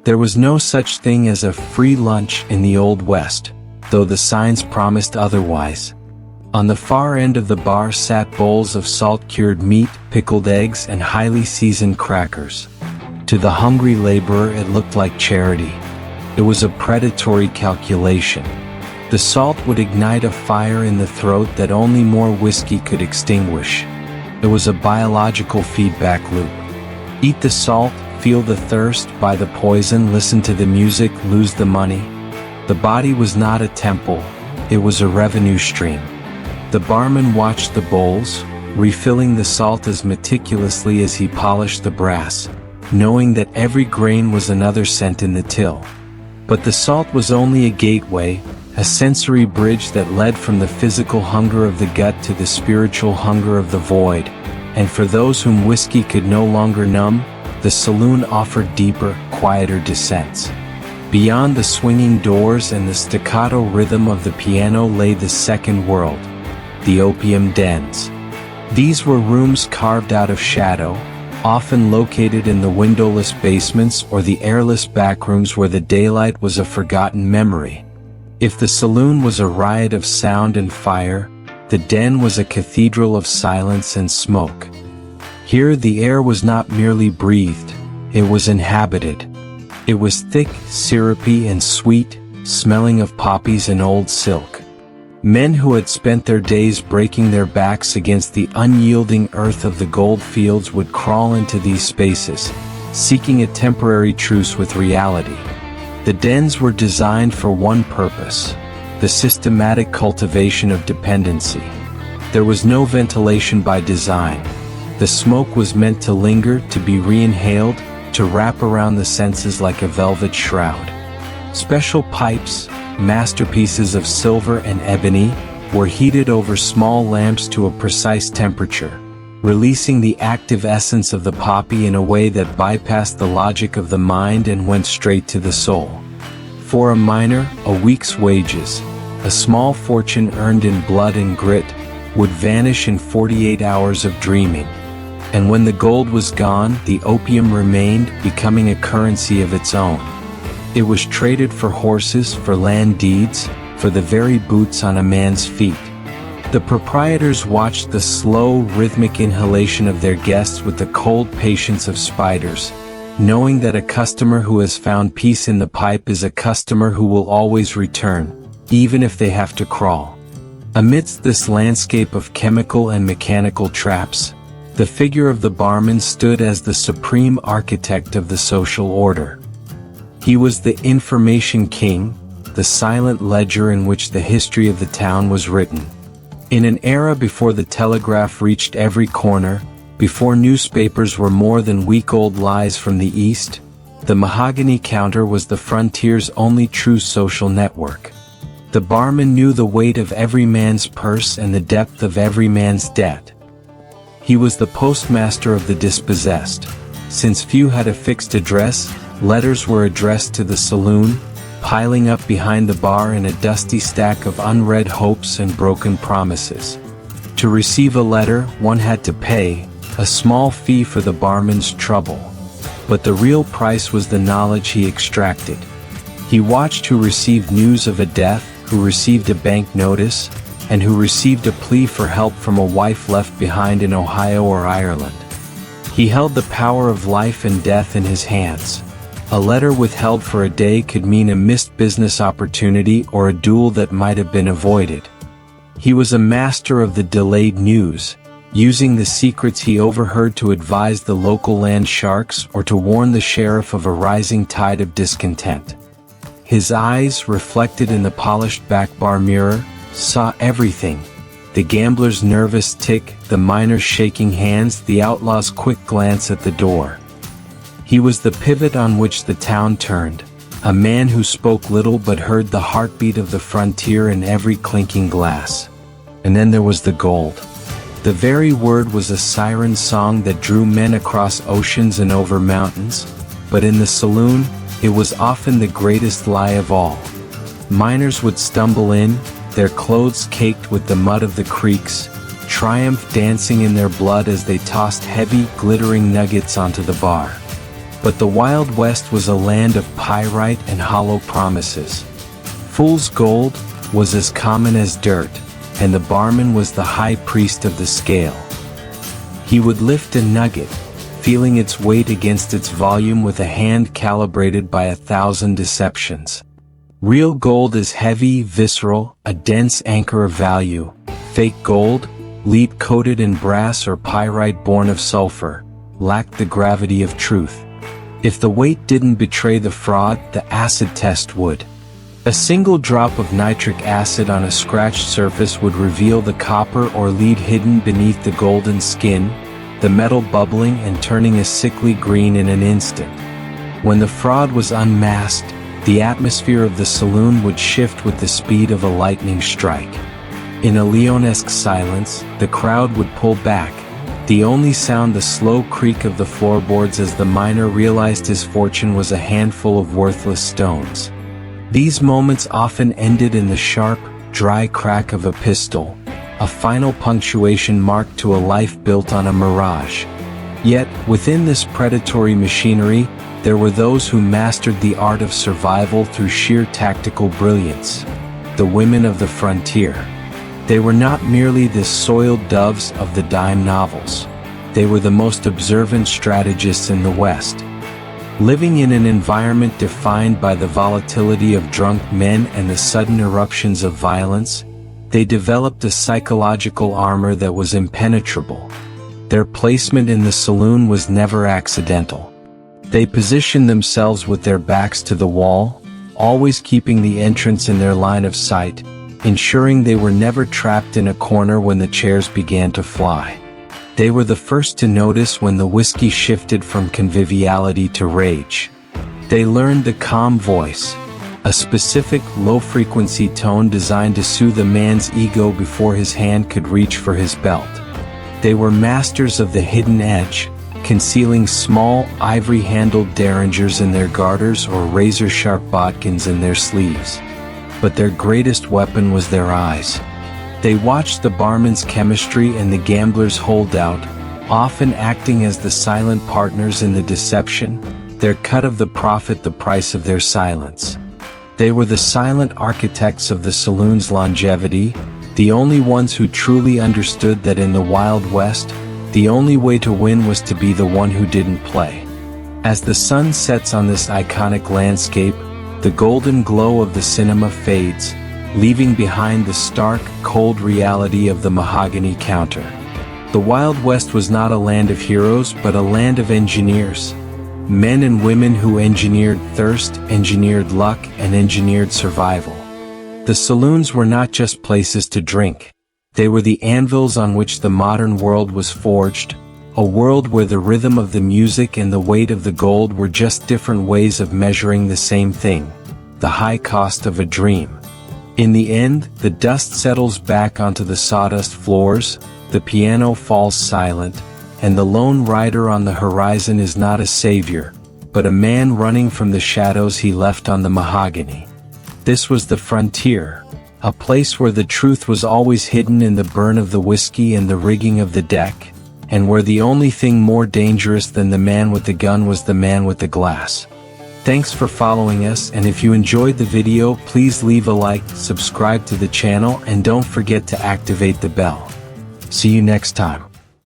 There was no such thing as a free lunch in the Old West, though the signs promised otherwise. On the far end of the bar sat bowls of salt-cured meat, pickled eggs, and highly seasoned crackers. To the hungry laborer it looked like charity. It was a predatory calculation. The salt would ignite a fire in the throat that only more whiskey could extinguish. It was a biological feedback loop. Eat the salt, feel the thirst, buy the poison, listen to the music, lose the money. The body was not a temple, it was a revenue stream. The barman watched the bowls, refilling the salt as meticulously as he polished the brass, knowing that every grain was another cent in the till. But the salt was only a gateway, a sensory bridge that led from the physical hunger of the gut to the spiritual hunger of the void, and for those whom whiskey could no longer numb, the saloon offered deeper, quieter descents. Beyond the swinging doors and the staccato rhythm of the piano lay the second world, the opium dens. These were rooms carved out of shadow, often located in the windowless basements or the airless backrooms where the daylight was a forgotten memory. If the saloon was a riot of sound and fire, the den was a cathedral of silence and smoke. Here the air was not merely breathed, it was inhabited. It was thick, syrupy, and sweet, smelling of poppies and old silk. Men who had spent their days breaking their backs against the unyielding earth of the gold fields would crawl into these spaces, seeking a temporary truce with reality. The dens were designed for one purpose: the systematic cultivation of dependency. There was no ventilation by design. The smoke was meant to linger, to be re-inhaled, to wrap around the senses like a velvet shroud. Special pipes, masterpieces of silver and ebony, were heated over small lamps to a precise temperature, releasing the active essence of the poppy in a way that bypassed the logic of the mind and went straight to the soul. For a miner, a week's wages, a small fortune earned in blood and grit, would vanish in 48 hours of dreaming. And when the gold was gone, the opium remained, becoming a currency of its own. It was traded for horses, for land deeds, for the very boots on a man's feet. The proprietors watched the slow, rhythmic inhalation of their guests with the cold patience of spiders, knowing that a customer who has found peace in the pipe is a customer who will always return, even if they have to crawl. Amidst this landscape of chemical and mechanical traps, the figure of the barman stood as the supreme architect of the social order. He was the information king, the silent ledger in which the history of the town was written. In an era before the telegraph reached every corner, before newspapers were more than week-old lies from the East, the mahogany counter was the frontier's only true social network. The barman knew the weight of every man's purse and the depth of every man's debt. He was the postmaster of the dispossessed. Since few had a fixed address, letters were addressed to the saloon, piling up behind the bar in a dusty stack of unread hopes and broken promises. To receive a letter, one had to pay a small fee for the barman's trouble. But the real price was the knowledge he extracted. He watched who received news of a death, who received a bank notice, and who received a plea for help from a wife left behind in Ohio or Ireland. He held the power of life and death in his hands. A letter withheld for a day could mean a missed business opportunity or a duel that might have been avoided. He was a master of the delayed news, using the secrets he overheard to advise the local land sharks or to warn the sheriff of a rising tide of discontent. His eyes, reflected in the polished back bar mirror, saw everything: the gambler's nervous tick, the miner's shaking hands, the outlaw's quick glance at the door. He was the pivot on which the town turned, a man who spoke little but heard the heartbeat of the frontier in every clinking glass. And then there was the gold. The very word was a siren song that drew men across oceans and over mountains, but in the saloon, it was often the greatest lie of all. Miners would stumble in, their clothes caked with the mud of the creeks, triumph dancing in their blood as they tossed heavy, glittering nuggets onto the bar. But the Wild West was a land of pyrite and hollow promises. Fool's gold was as common as dirt, and the barman was the high priest of the scale. He would lift a nugget, feeling its weight against its volume with a hand calibrated by 1,000 deceptions. Real gold is heavy, visceral, a dense anchor of value. Fake gold, lead-coated in brass or pyrite born of sulfur, lacked the gravity of truth. If the weight didn't betray the fraud, the acid test would. A single drop of nitric acid on a scratched surface would reveal the copper or lead hidden beneath the golden skin, the metal bubbling and turning a sickly green in an instant. When the fraud was unmasked, the atmosphere of the saloon would shift with the speed of a lightning strike. In a Leonesque silence, the crowd would pull back, the only sound the slow creak of the floorboards as the miner realized his fortune was a handful of worthless stones. These moments often ended in the sharp, dry crack of a pistol, a final punctuation mark to a life built on a mirage. Yet, within this predatory machinery, there were those who mastered the art of survival through sheer tactical brilliance. The women of the frontier. They were not merely the soiled doves of the dime novels. They were the most observant strategists in the West. Living in an environment defined by the volatility of drunk men and the sudden eruptions of violence, they developed a psychological armor that was impenetrable. Their placement in the saloon was never accidental. They positioned themselves with their backs to the wall, always keeping the entrance in their line of sight, ensuring they were never trapped in a corner when the chairs began to fly. They were the first to notice when the whiskey shifted from conviviality to rage. They learned the calm voice, a specific low-frequency tone designed to soothe a man's ego before his hand could reach for his belt. They were masters of the hidden edge, concealing small, ivory-handled derringers in their garters or razor-sharp bodkins in their sleeves. But their greatest weapon was their eyes. They watched the barman's chemistry and the gambler's holdout, often acting as the silent partners in the deception, their cut of the profit the price of their silence. They were the silent architects of the saloon's longevity, the only ones who truly understood that in the Wild West, the only way to win was to be the one who didn't play. As the sun sets on this iconic landscape, the golden glow of the cinema fades, leaving behind the stark, cold reality of the mahogany counter. The Wild West was not a land of heroes but a land of engineers. Men and women who engineered thirst, engineered luck, and engineered survival. The saloons were not just places to drink. They were the anvils on which the modern world was forged, a world where the rhythm of the music and the weight of the gold were just different ways of measuring the same thing, the high cost of a dream. In the end, the dust settles back onto the sawdust floors, the piano falls silent, and the lone rider on the horizon is not a savior, but a man running from the shadows he left on the mahogany. This was the frontier, a place where the truth was always hidden in the burn of the whiskey and the rigging of the deck, and where the only thing more dangerous than the man with the gun was the man with the glass. Thanks for following us, and if you enjoyed the video, please leave a like, subscribe to the channel, and don't forget to activate the bell. See you next time.